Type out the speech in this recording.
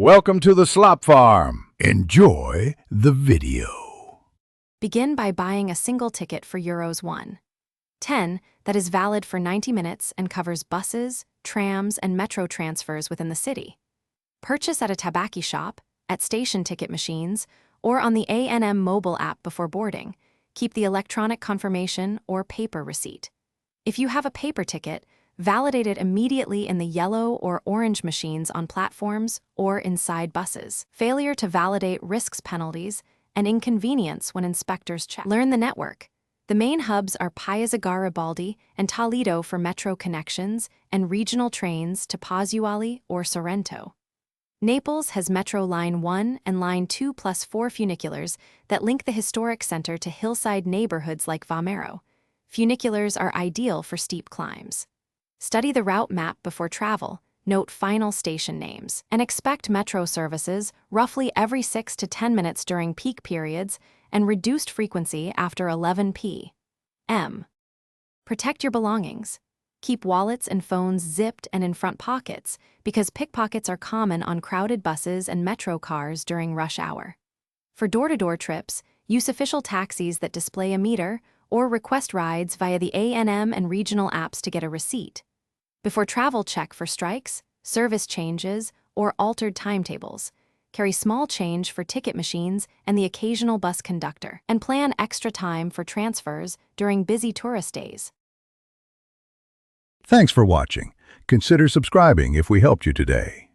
Welcome to the Slop Farm. Enjoy the video. Begin by buying a single ticket for Euros 1.10 that is valid for 90 minutes and covers buses, trams, and metro transfers within the city. Purchase at a tabaki shop, at station ticket machines, or on the A&M mobile app before boarding. Keep the electronic confirmation or paper receipt. If you have a paper ticket, validate it immediately in the yellow or orange machines on platforms or inside buses. Failure to validate risks penalties and inconvenience when inspectors check. Learn the network. The main hubs are País Garibaldi and Toledo for metro connections and regional trains to Pozzuoli or Sorrento. Naples has Metro Line 1 and Line 2+4 funiculars that link the historic center to hillside neighborhoods like Vomero. Funiculars are ideal for steep climbs. Study the route map before travel, note final station names, and expect metro services roughly every 6 to 10 minutes during peak periods and reduced frequency after 11 p.m. Protect your belongings. Keep wallets and phones zipped and in front pockets because pickpockets are common on crowded buses and metro cars during rush hour. For door-to-door trips, use official taxis that display a meter or request rides via the A&M and regional apps to get a receipt. Before travel, check for strikes, service changes, or altered timetables. Carry small change for ticket machines and the occasional bus conductor, and plan extra time for transfers during busy tourist days. Thanks for watching. Consider subscribing if we helped you today.